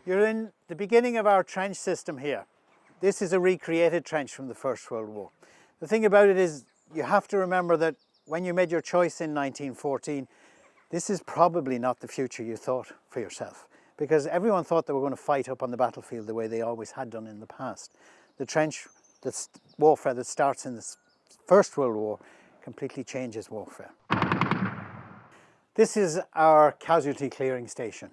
You're in the beginning of our trench system here. This is a recreated trench from the First World War. The thing about it is you have to remember that when you made your choice in 1914, this is probably not the future you thought for yourself, because everyone thought they were going to fight up on the battlefield the way they always had done in the past. The trench warfare that starts in the First World War completely changes warfare. This is our casualty clearing station.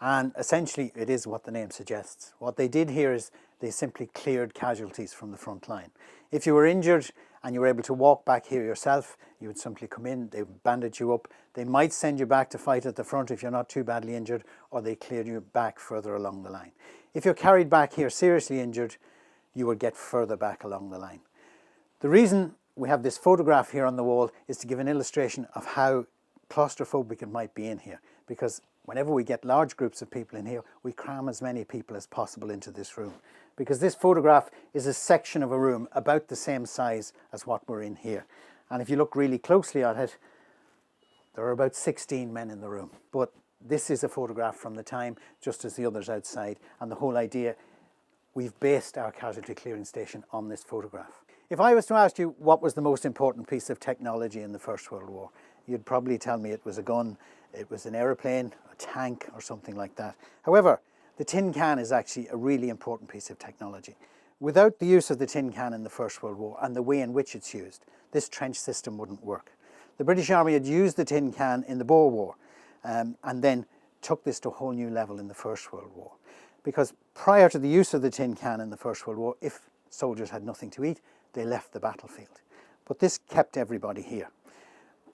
And essentially it is what the name suggests. What they did here is they simply cleared casualties from the front line. If you were injured and you were able to walk back here yourself, you would simply come in, they would bandage you up. They might send you back to fight at the front if you're not too badly injured, or they cleared you back further along the line. If you're carried back here seriously injured, you would get further back along the line. The reason we have this photograph here on the wall is to give an illustration of how claustrophobic it might be in here, because whenever we get large groups of people in here, we cram as many people as possible into this room, because this photograph is a section of a room about the same size as what we're in here. And if you look really closely at it, there are about 16 men in the room. But this is a photograph from the time, just as the others outside, and the whole idea, we've based our casualty clearing station on this photograph. If I was to ask you what was the most important piece of technology in the First World War, you'd probably tell me it was a gun, it was an aeroplane, a tank, or something like that. However, the tin can is actually a really important piece of technology. Without the use of the tin can in the First World War and the way in which it's used, this trench system wouldn't work. The British Army had used the tin can in the Boer War and then took this to a whole new level in the First World War. Because prior to the use of the tin can in the First World War, if soldiers had nothing to eat, they left the battlefield. But this kept everybody here.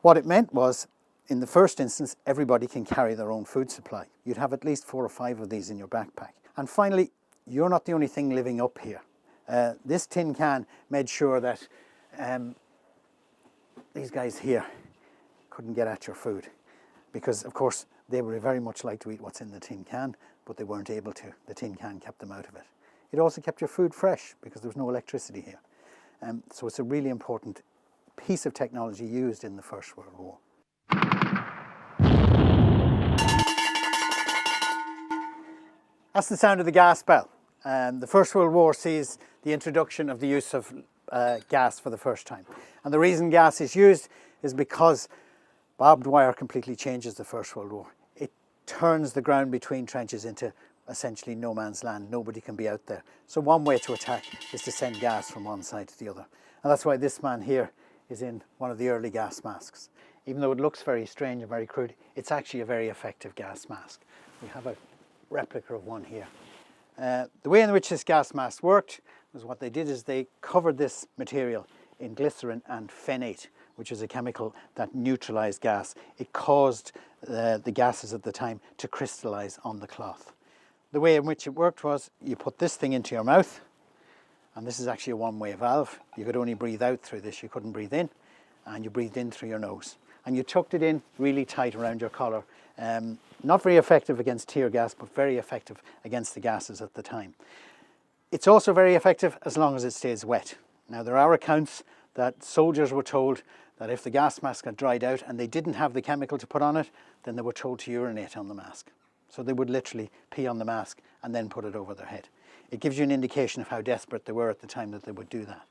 What it meant was, in the first instance, everybody can carry their own food supply. You'd have at least 4 or 5 of these in your backpack. And finally, you're not the only thing living up here. This tin can made sure that these guys here couldn't get at your food, because of course they would very much like to eat what's in the tin can, but they weren't able to. The tin can kept them out of it. It also kept your food fresh because there was no electricity here. So it's a really important piece of technology used in the First World War. That's the sound of the gas bell. The First World War sees the introduction of the use of gas for the first time. And the reason gas is used is because barbed wire completely changes the First World War. It turns the ground between trenches into essentially no man's land. Nobody can be out there. So one way to attack is to send gas from one side to the other. And that's why this man here is in one of the early gas masks. Even though it looks very strange and very crude, it's actually a very effective gas mask. We have a replica of one here. The way in which this gas mask worked was, what they did is they covered this material in glycerin and phenate, which is a chemical that neutralized gas. It caused the gases at the time to crystallize on the cloth. The way in which it worked was, you put this thing into your mouth, and this is actually a one-way valve. You could only breathe out through this, you couldn't breathe in, and you breathed in through your nose. And you tucked it in really tight around your collar. Not very effective against tear gas, but very effective against the gases at the time. It's also very effective as long as it stays wet. Now, there are accounts that soldiers were told that if the gas mask had dried out and they didn't have the chemical to put on it, then they were told to urinate on the mask. So they would literally pee on the mask and then put it over their head. It gives you an indication of how desperate they were at the time that they would do that.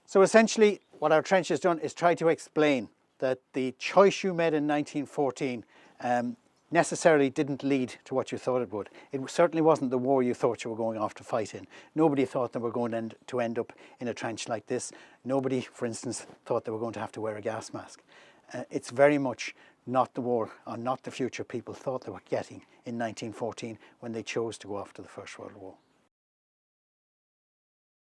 So essentially, what our trench has done is try to explain that the choice you made in 1914 necessarily didn't lead to what you thought it would. It certainly wasn't the war you thought you were going off to fight in. Nobody thought they were going to end up in a trench like this. Nobody, for instance, thought they were going to have to wear a gas mask. It's very much not the war, or not the future people thought they were getting in 1914 when they chose to go off to the First World War.